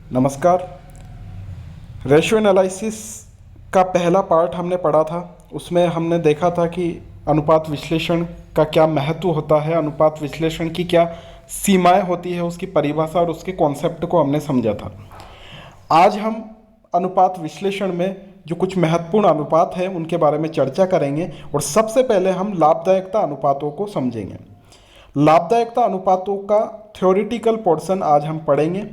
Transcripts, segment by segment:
नमस्कार। Ratio analysis का पहला पार्ट हमने पढ़ा था। उसमें हमने देखा था कि अनुपात विश्लेषण का क्या महत्व होता है, अनुपात विश्लेषण की क्या सीमाएं होती है, उसकी परिभाषा और उसके कॉन्सेप्ट को हमने समझा था। आज हम अनुपात विश्लेषण में जो कुछ महत्वपूर्ण अनुपात हैं उनके बारे में चर्चा करेंगे और सबसे पहले हम लाभदायकता अनुपातों को समझेंगे। लाभदायकता अनुपातों का थ्योरेटिकल पोर्शन आज हम पढ़ेंगे,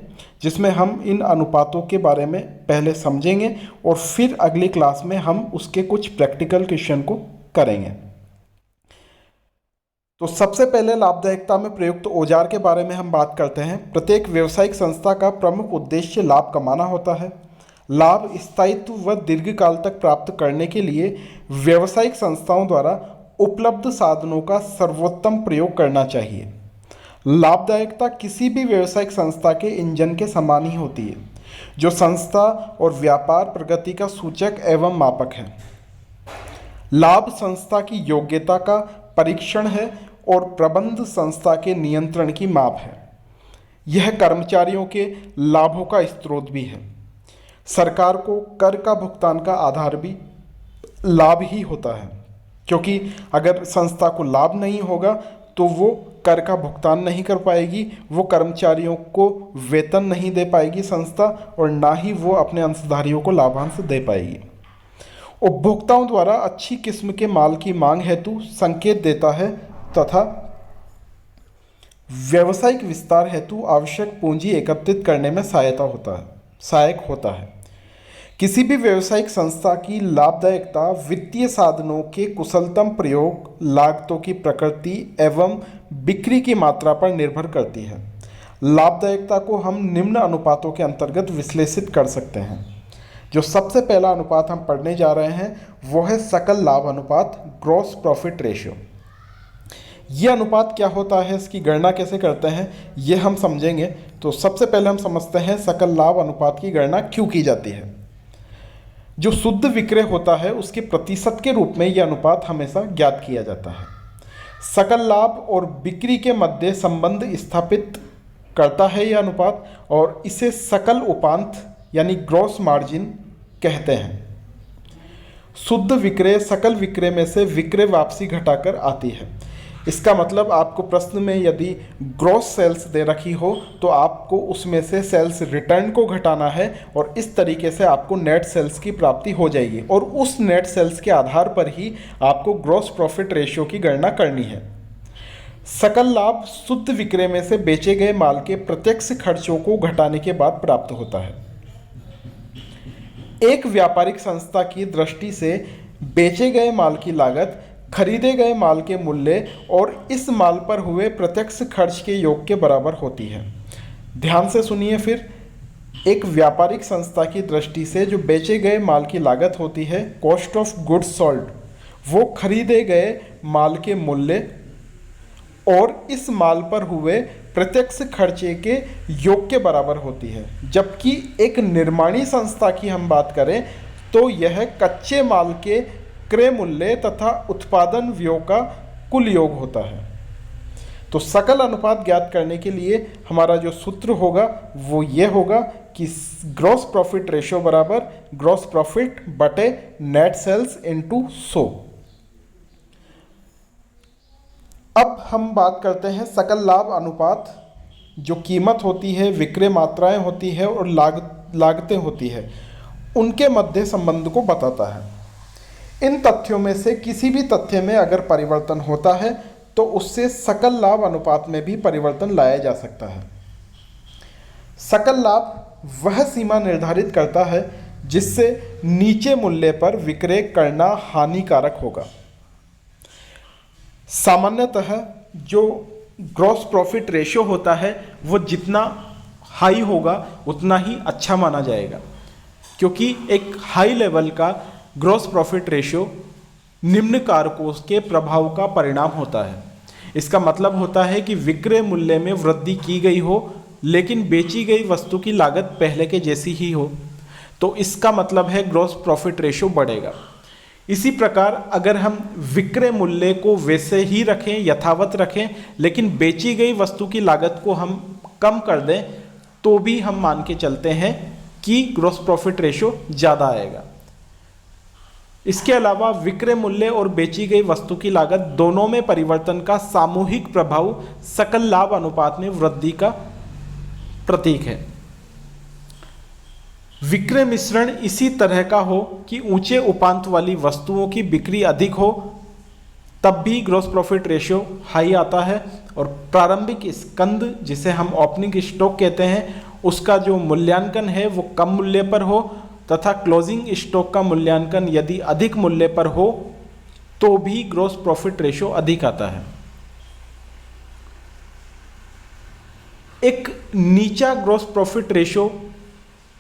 जिसमें हम इन अनुपातों के बारे में पहले समझेंगे और फिर अगली क्लास में हम उसके कुछ प्रैक्टिकल क्वेश्चन को करेंगे। तो सबसे पहले लाभदायकता में प्रयुक्त औजार के बारे में हम बात करते हैं। प्रत्येक व्यावसायिक संस्था का प्रमुख उद्देश्य लाभ कमाना होता है। लाभ स्थायित्व व दीर्घकाल तक प्राप्त करने के लिए व्यावसायिक संस्थाओं द्वारा उपलब्ध साधनों का सर्वोत्तम प्रयोग करना चाहिए। लाभदायकता किसी भी व्यावसायिक संस्था के इंजन के समान ही होती है, जो संस्था और व्यापार प्रगति का सूचक एवं मापक है। लाभ संस्था की योग्यता का परीक्षण है और प्रबंध संस्था के नियंत्रण की माप है। यह कर्मचारियों के लाभों का स्रोत भी है। सरकार को कर का भुगतान का आधार भी लाभ ही होता है, क्योंकि अगर संस्था को लाभ नहीं होगा तो वो कर का भुगतान नहीं कर पाएगी, वो कर्मचारियों को वेतन नहीं दे पाएगी संस्था, और ना ही वो अपने अंशधारियों को लाभांश दे पाएगी। उपभोक्ताओं द्वारा अच्छी किस्म के माल की मांग हेतु संकेत देता है तथा व्यावसायिक विस्तार हेतु आवश्यक पूंजी एकत्रित करने में सहायक होता है। किसी भी व्यावसायिक संस्था की लाभदायकता वित्तीय साधनों के कुशलतम प्रयोग, लागतों की प्रकृति एवं बिक्री की मात्रा पर निर्भर करती है। लाभदायकता को हम निम्न अनुपातों के अंतर्गत विश्लेषित कर सकते हैं। जो सबसे पहला अनुपात हम पढ़ने जा रहे हैं वो है सकल लाभ अनुपात, ग्रॉस प्रॉफिट रेशियो। ये अनुपात क्या होता है, इसकी गणना कैसे करते हैं, ये हम समझेंगे। तो सबसे पहले हम समझते हैं सकल लाभ अनुपात की गणना क्यों की जाती है। जो शुद्ध विक्रय होता है उसके प्रतिशत के रूप में यह अनुपात हमेशा ज्ञात किया जाता है। सकल लाभ और बिक्री के मध्य संबंध स्थापित करता है यह अनुपात, और इसे सकल उपांत यानी ग्रॉस मार्जिन कहते हैं। शुद्ध विक्रय सकल विक्रय में से विक्रय वापसी घटाकर आती है। इसका मतलब आपको प्रश्न में यदि ग्रॉस सेल्स दे रखी हो तो आपको उसमें से सेल्स रिटर्न को घटाना है, और इस तरीके से आपको नेट सेल्स की प्राप्ति हो जाएगी, और उस नेट सेल्स के आधार पर ही आपको ग्रॉस प्रॉफिट रेशियो की गणना करनी है। सकल लाभ शुद्ध विक्रय में से बेचे गए माल के प्रत्यक्ष खर्चों को घटाने के बाद प्राप्त होता है। एक व्यापारिक संस्था की दृष्टि से बेचे गए माल की लागत खरीदे गए माल के मूल्य और इस माल पर हुए प्रत्यक्ष खर्च के योग के बराबर होती है। ध्यान से सुनिए फिर, एक व्यापारिक संस्था की दृष्टि से जो बेचे गए माल की लागत होती है, कॉस्ट ऑफ गुड्स सोल्ड, वो खरीदे गए माल के मूल्य और इस माल पर हुए प्रत्यक्ष खर्चे के योग के बराबर होती है। जबकि एक निर्माणी संस्था की हम बात करें तो यह कच्चे माल के क्रय मूल्य तथा उत्पादन व्यय का कुल योग होता है। तो सकल अनुपात ज्ञात करने के लिए हमारा जो सूत्र होगा वो ये होगा कि ग्रॉस प्रॉफिट रेशियो बराबर ग्रॉस प्रॉफिट बटे नेट सेल्स इनटू 100। अब हम बात करते हैं सकल लाभ अनुपात, जो कीमत होती है, विक्रय मात्राएं होती है और लागतें होती है, उनके मध्य संबंध को बताता है। इन तथ्यों में से किसी भी तथ्य में अगर परिवर्तन होता है तो उससे सकल लाभ अनुपात में भी परिवर्तन लाया जा सकता है। सकल लाभ वह सीमा निर्धारित करता है जिससे नीचे मूल्य पर विक्रय करना हानिकारक होगा। सामान्यतः जो ग्रॉस प्रॉफिट रेशियो होता है वो जितना हाई होगा उतना ही अच्छा माना जाएगा, क्योंकि एक हाई लेवल का ग्रॉस प्रॉफिट रेशियो निम्न कारकों के प्रभाव का परिणाम होता है। इसका मतलब होता है कि विक्रय मूल्य में वृद्धि की गई हो लेकिन बेची गई वस्तु की लागत पहले के जैसी ही हो, तो इसका मतलब है ग्रॉस प्रॉफिट रेशियो बढ़ेगा। इसी प्रकार अगर हम विक्रय मूल्य को वैसे ही रखें, यथावत रखें, लेकिन बेची गई वस्तु की लागत को हम कम कर दें तो भी हम मान के चलते हैं कि ग्रॉस प्रॉफिट रेशियो ज़्यादा आएगा। इसके अलावा विक्रय मूल्य और बेची गई वस्तु की लागत दोनों में परिवर्तन का सामूहिक प्रभाव सकल लाभ अनुपात में वृद्धि का प्रतीक है। विक्रय मिश्रण इसी तरह का हो कि ऊंचे उपांत वाली वस्तुओं की बिक्री अधिक हो, तब भी ग्रॉस प्रॉफिट रेशियो हाई आता है, और प्रारंभिक स्कंद जिसे हम ओपनिंग स्टॉक कहते हैं उसका जो मूल्यांकन है वो कम मूल्य पर हो, तथा क्लोजिंग स्टॉक का मूल्यांकन यदि अधिक मूल्य पर हो तो भी ग्रॉस प्रॉफिट रेशियो अधिक आता है। एक नीचा ग्रॉस प्रॉफिट रेशियो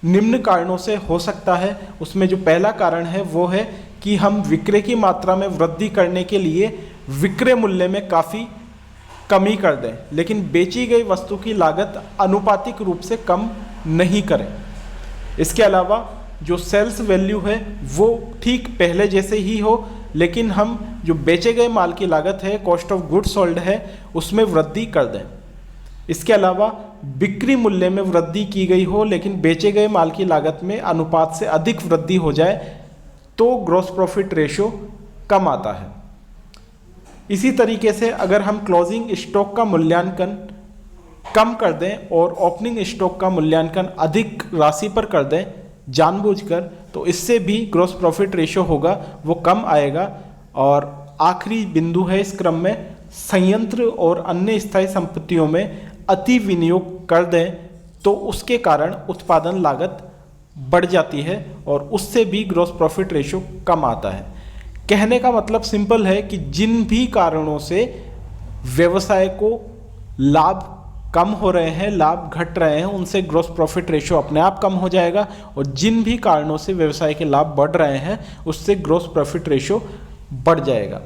निम्न कारणों से हो सकता है। उसमें जो पहला कारण है वो है कि हम विक्रय की मात्रा में वृद्धि करने के लिए विक्रय मूल्य में काफ़ी कमी कर दें, लेकिन बेची गई वस्तु की लागत अनुपातिक रूप से कम नहीं करें। इसके अलावा जो सेल्स वैल्यू है वो ठीक पहले जैसे ही हो, लेकिन हम जो बेचे गए माल की लागत है, कॉस्ट ऑफ गुड्स सोल्ड है, उसमें वृद्धि कर दें। इसके अलावा बिक्री मूल्य में वृद्धि की गई हो लेकिन बेचे गए माल की लागत में अनुपात से अधिक वृद्धि हो जाए तो ग्रॉस प्रॉफिट रेशियो कम आता है। इसी तरीके से अगर हम क्लोजिंग स्टॉक का मूल्यांकन कम कर दें और ओपनिंग स्टॉक का मूल्यांकन अधिक राशि पर कर दें जानबूझकर, तो इससे भी ग्रॉस प्रॉफिट रेशियो होगा वो कम आएगा। और आखिरी बिंदु है इस क्रम में, संयंत्र और अन्य स्थायी संपत्तियों में अति विनियोग कर दें तो उसके कारण उत्पादन लागत बढ़ जाती है और उससे भी ग्रॉस प्रॉफिट रेशियो कम आता है। कहने का मतलब सिंपल है कि जिन भी कारणों से व्यवसाय को लाभ कम हो रहे हैं, लाभ घट रहे हैं, उनसे ग्रॉस प्रॉफिट रेशियो अपने आप कम हो जाएगा, और जिन भी कारणों से व्यवसाय के लाभ बढ़ रहे हैं उससे ग्रॉस प्रॉफिट रेशियो बढ़ जाएगा।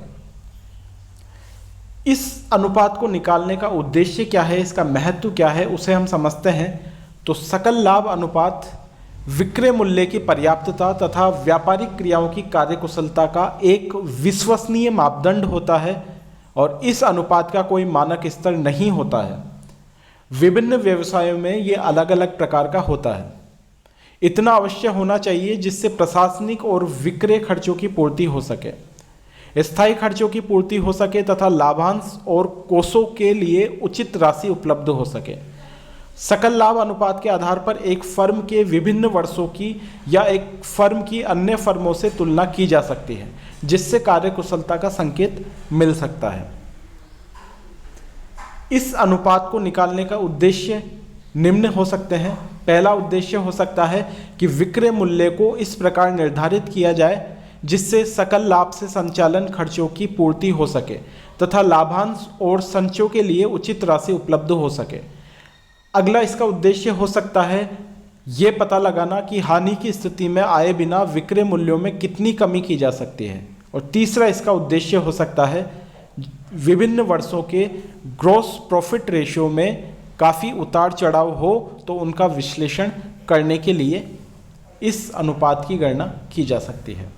इस अनुपात को निकालने का उद्देश्य क्या है, इसका महत्व क्या है, उसे हम समझते हैं। तो सकल लाभ अनुपात विक्रय मूल्य की पर्याप्तता तथा व्यापारिक क्रियाओं की कार्यकुशलता का एक विश्वसनीय मापदंड होता है और इस अनुपात का कोई मानक स्तर नहीं होता है। विभिन्न व्यवसायों में ये अलग अलग प्रकार का होता है। इतना अवश्य होना चाहिए जिससे प्रशासनिक और विक्रय खर्चों की पूर्ति हो सके, स्थायी खर्चों की पूर्ति हो सके तथा लाभांश और कोषों के लिए उचित राशि उपलब्ध हो सके। सकल लाभ अनुपात के आधार पर एक फर्म के विभिन्न वर्षों की या एक फर्म की अन्य फर्मों से तुलना की जा सकती है, जिससे कार्यकुशलता का संकेत मिल सकता है। इस अनुपात को निकालने का उद्देश्य निम्न हो सकते हैं। पहला उद्देश्य हो सकता है कि विक्रय मूल्य को इस प्रकार निर्धारित किया जाए जिससे सकल लाभ से संचालन खर्चों की पूर्ति हो सके तथा लाभांश और संचयों के लिए उचित राशि उपलब्ध हो सके। अगला इसका उद्देश्य हो सकता है ये पता लगाना कि हानि की स्थिति में आए बिना विक्रय मूल्यों में कितनी कमी की जा सकती है। और तीसरा इसका उद्देश्य हो सकता है विभिन्न वर्षों के ग्रॉस प्रॉफिट रेशियो में काफ़ी उतार चढ़ाव हो तो उनका विश्लेषण करने के लिए इस अनुपात की गणना की जा सकती है।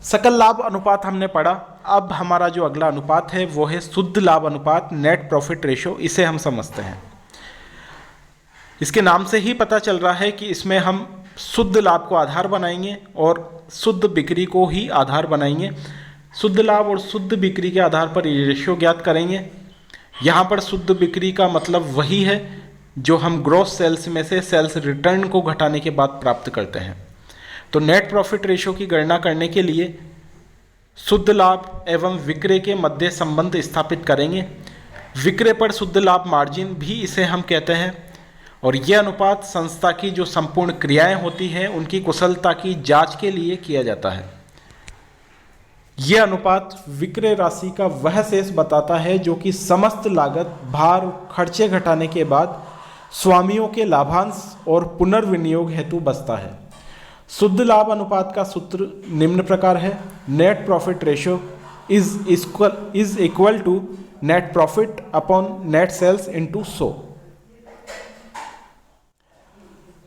सकल लाभ अनुपात हमने पढ़ा। अब हमारा जो अगला अनुपात है वो है शुद्ध लाभ अनुपात, नेट प्रॉफिट रेशियो। इसे हम समझते हैं। इसके नाम से ही पता चल रहा है कि इसमें हम शुद्ध लाभ को आधार बनाएंगे और शुद्ध बिक्री को ही आधार बनाएंगे। शुद्ध लाभ और शुद्ध बिक्री के आधार पर ये रेशियो ज्ञात करेंगे। यहाँ पर शुद्ध बिक्री का मतलब वही है जो हम ग्रॉस सेल्स में से सेल्स रिटर्न को घटाने के बाद प्राप्त करते हैं। तो नेट प्रॉफिट रेशियो की गणना करने के लिए शुद्ध लाभ एवं विक्रय के मध्य संबंध स्थापित करेंगे। विक्रय पर शुद्ध लाभ मार्जिन भी इसे हम कहते हैं। और यह अनुपात संस्था की जो संपूर्ण क्रियाएं होती हैं उनकी कुशलता की जांच के लिए किया जाता है। यह अनुपात विक्रय राशि का वह शेष बताता है जो कि समस्त लागत, भार, खर्चे घटाने के बाद स्वामियों के लाभांश और पुनर्विनियोग हेतु बचता है। शुद्ध लाभ अनुपात का सूत्र निम्न प्रकार है। Net profit ratio is equal to net profit upon net sales into 100।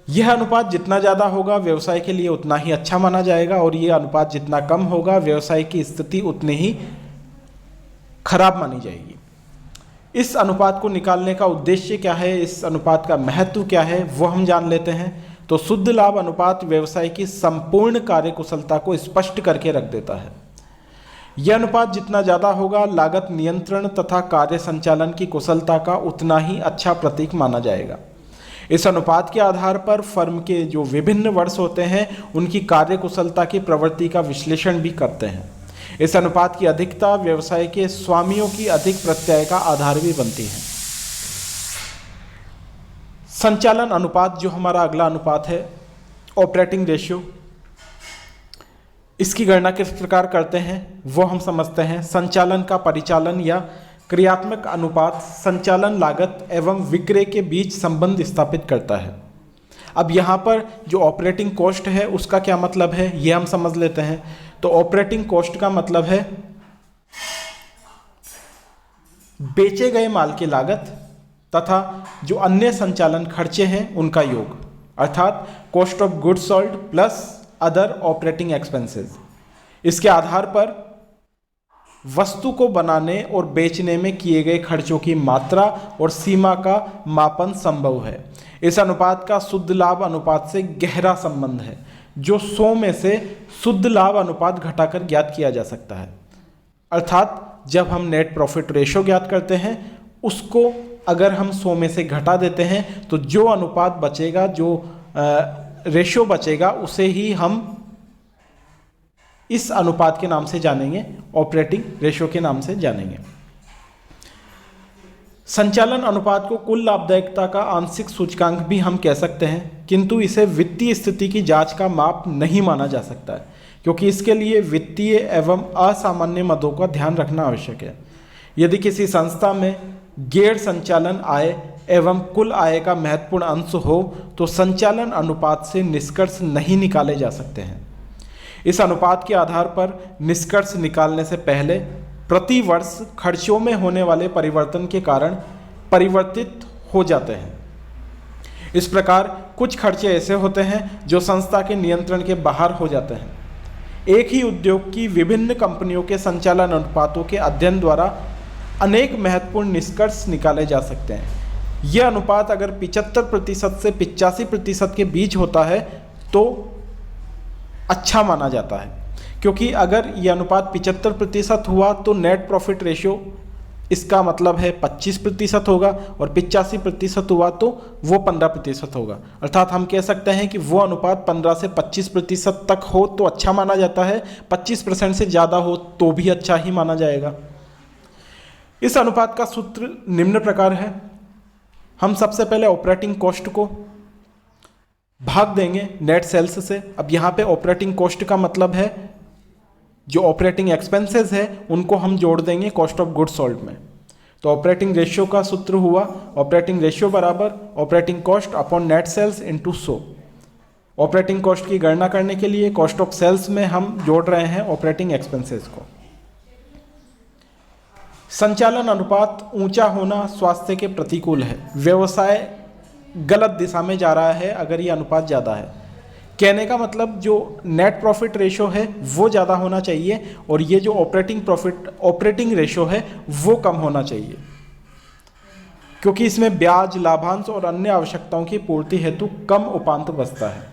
यह अनुपात जितना ज़्यादा होगा व्यवसाय के लिए उतना ही अच्छा माना जाएगा और यह अनुपात जितना कम होगा व्यवसाय की स्थिति उतनी ही खराब मानी जाएगी। इस अनुपात को निकालने का उद्देश्य क्या है, इस अनुपात का महत्व क्या है, वो हम जान लेते हैं। तो शुद्ध लाभ अनुपात व्यवसाय की संपूर्ण कार्यकुशलता को स्पष्ट करके रख देता है। यह अनुपात जितना ज़्यादा होगा, लागत नियंत्रण तथा कार्य संचालन की कुशलता का उतना ही अच्छा प्रतीक माना जाएगा। इस अनुपात के आधार पर फर्म के जो विभिन्न वर्ष होते हैं उनकी कार्यकुशलता की प्रवृत्ति का विश्लेषण भी करते हैं। इस अनुपात की अधिकता व्यवसाय के स्वामियों की अधिक प्रत्यय का आधार भी बनती है। संचालन अनुपात जो हमारा अगला अनुपात है, ऑपरेटिंग रेशियो, इसकी गणना किस प्रकार करते हैं वो हम समझते हैं। संचालन का परिचालन या क्रियात्मक अनुपात संचालन लागत एवं विक्रय के बीच संबंध स्थापित करता है। अब यहाँ पर जो ऑपरेटिंग कॉस्ट है उसका क्या मतलब है ये हम समझ लेते हैं। तो ऑपरेटिंग कॉस्ट का मतलब है बेचे गए माल की लागत तथा जो अन्य संचालन खर्चे हैं उनका योग, अर्थात cost of goods sold plus other operating expenses. इसके आधार पर वस्तु को बनाने और बेचने में किए गए खर्चों की मात्रा और सीमा का मापन संभव है। इस अनुपात का शुद्ध लाभ अनुपात से गहरा संबंध है, जो 100 में से शुद्ध लाभ अनुपात घटाकर ज्ञात किया जा सकता है। अर्थात जब हम नेट प्रॉफिट रेशो ज्ञात करते हैं उसको अगर हम 100 में से घटा देते हैं तो जो अनुपात बचेगा, जो रेशो बचेगा, उसे ही हम इस अनुपात के नाम से जानेंगे, ऑपरेटिंग रेशो के नाम से जानेंगे। संचालन अनुपात को कुल लाभदायकता का आंशिक सूचकांक भी हम कह सकते हैं, किंतु इसे वित्तीय स्थिति की जांच का माप नहीं माना जा सकता है, क्योंकि इसके लिए वित्तीय एवं असामान्य मदों का ध्यान रखना आवश्यक है। यदि किसी संस्था में गैर संचालन आय एवं कुल आय का महत्वपूर्ण अंश हो तो संचालन अनुपात से निष्कर्ष नहीं निकाले जा सकते हैं। इस अनुपात के आधार पर निष्कर्ष निकालने से पहले प्रति वर्ष खर्चों में होने वाले परिवर्तन के कारण परिवर्तित हो जाते हैं। इस प्रकार कुछ खर्चे ऐसे होते हैं जो संस्था के नियंत्रण के बाहर हो जाते हैं। एक ही उद्योग की विभिन्न कंपनियों के संचालन अनुपातों के अध्ययन द्वारा अनेक महत्वपूर्ण निष्कर्ष निकाले जा सकते हैं। यह अनुपात अगर 75% से 85% के बीच होता है तो अच्छा माना जाता है, क्योंकि अगर यह अनुपात 75% हुआ तो नेट प्रॉफिट रेशियो इसका मतलब है 25% होगा, और 85% हुआ तो वो 15% होगा। अर्थात हम कह सकते हैं कि वो अनुपात 15 से 25% तक हो तो अच्छा माना जाता है, 25% से ज़्यादा हो तो भी अच्छा ही माना जाएगा। इस अनुपात का सूत्र निम्न प्रकार है। हम सबसे पहले ऑपरेटिंग कॉस्ट को भाग देंगे नेट सेल्स से। अब यहाँ पे ऑपरेटिंग कॉस्ट का मतलब है जो ऑपरेटिंग एक्सपेंसेस है उनको हम जोड़ देंगे कॉस्ट ऑफ गुड्स सोल्ड में। तो ऑपरेटिंग रेशियो का सूत्र हुआ ऑपरेटिंग रेशियो बराबर operating cost upon net sales into 100। Operating cost की गणना करने के लिए कॉस्ट ऑफ सेल्स में हम जोड़ रहे हैं ऑपरेटिंग एक्सपेंसेस को। संचालन अनुपात ऊंचा होना स्वास्थ्य के प्रतिकूल है। व्यवसाय गलत दिशा में जा रहा है अगर ये अनुपात ज़्यादा है। कहने का मतलब जो नेट प्रॉफिट रेशो है वो ज़्यादा होना चाहिए और ये जो ऑपरेटिंग रेशो है वो कम होना चाहिए, क्योंकि इसमें ब्याज, लाभांश और अन्य आवश्यकताओं की पूर्ति हेतु कम उपांत बचता है।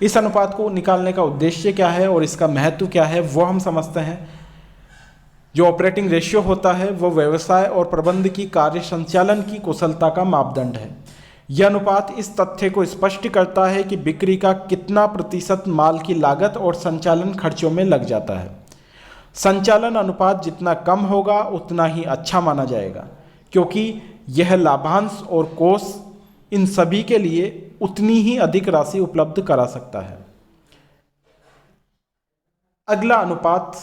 इस अनुपात को निकालने का उद्देश्य क्या है और इसका महत्व क्या है वो हम समझते हैं। जो ऑपरेटिंग रेशियो होता है वो व्यवसाय और प्रबंध की कार्य संचालन की कुशलता का मापदंड है। यह अनुपात इस तथ्य को स्पष्ट करता है कि बिक्री का कितना प्रतिशत माल की लागत और संचालन खर्चों में लग जाता है। संचालन अनुपात जितना कम होगा उतना ही अच्छा माना जाएगा, क्योंकि यह लाभांश और कोष इन सभी के लिए उतनी ही अधिक राशि उपलब्ध करा सकता है। अगला अनुपात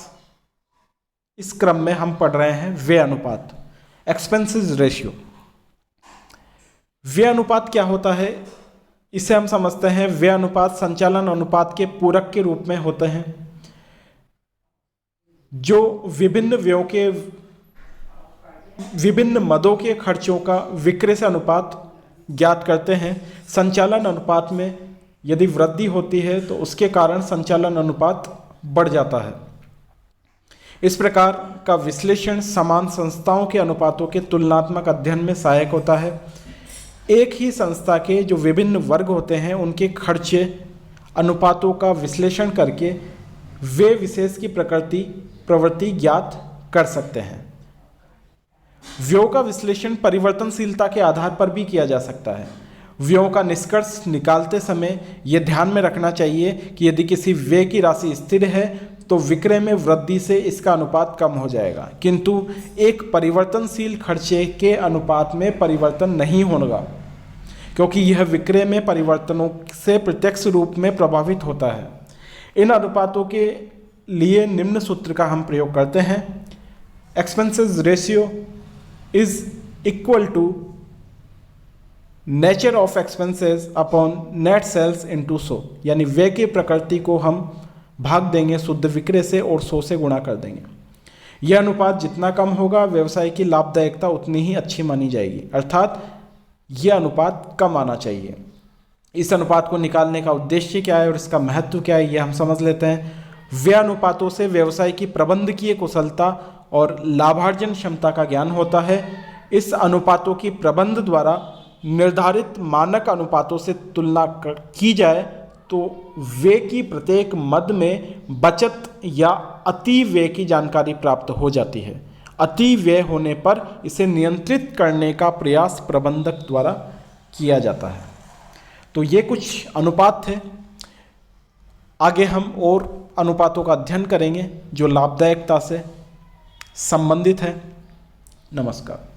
इस क्रम में हम पढ़ रहे हैं व्यय अनुपात, एक्सपेंसेस रेशियो। व्यय अनुपात क्या होता है इसे हम समझते हैं। व्यय अनुपात संचालन अनुपात के पूरक के रूप में होते हैं, जो विभिन्न व्ययों के विभिन्न मदों के खर्चों का विक्रय से अनुपात ज्ञात करते हैं। संचालन अनुपात में यदि वृद्धि होती है तो उसके कारण संचालन अनुपात बढ़ जाता है। इस प्रकार का विश्लेषण समान संस्थाओं के अनुपातों के तुलनात्मक अध्ययन में सहायक होता है। एक ही संस्था के जो विभिन्न वर्ग होते हैं उनके खर्चे अनुपातों का विश्लेषण करके वे विशेष की प्रवृत्ति ज्ञात कर सकते हैं। व्ययों का विश्लेषण परिवर्तनशीलता के आधार पर भी किया जा सकता है। व्ययों का निष्कर्ष निकालते समय यह ध्यान में रखना चाहिए कि यदि किसी व्यय की राशि स्थिर है तो विक्रय में वृद्धि से इसका अनुपात कम हो जाएगा, किंतु एक परिवर्तनशील खर्चे के अनुपात में परिवर्तन नहीं होगा, क्योंकि यह विक्रय में परिवर्तनों से प्रत्यक्ष रूप में प्रभावित होता है। इन अनुपातों के लिए निम्न सूत्र का हम प्रयोग करते हैं। Expenses ratio is equal to nature of expenses upon net sales into 100, यानी व्यय की प्रकृति को हम भाग देंगे शुद्ध विक्रय से और 100 से गुणा कर देंगे। यह अनुपात जितना कम होगा व्यवसाय की लाभदायकता उतनी ही अच्छी मानी जाएगी, अर्थात यह अनुपात कम आना चाहिए। इस अनुपात को निकालने का उद्देश्य क्या है और इसका महत्व क्या है, यह हम समझ लेते हैं। व्यय अनुपातों से व्यवसाय की प्रबंधकीय कुशलता और लाभार्जन क्षमता का ज्ञान होता है। इस अनुपातों की प्रबंध द्वारा निर्धारित मानक अनुपातों से तुलना की जाए तो व्यय की प्रत्येक मद में बचत या अति व्यय की जानकारी प्राप्त हो जाती है। अति व्यय होने पर इसे नियंत्रित करने का प्रयास प्रबंधक द्वारा किया जाता है। तो ये कुछ अनुपात थे। आगे हम और अनुपातों का अध्ययन करेंगे जो लाभदायकता से संबंधित है। नमस्कार।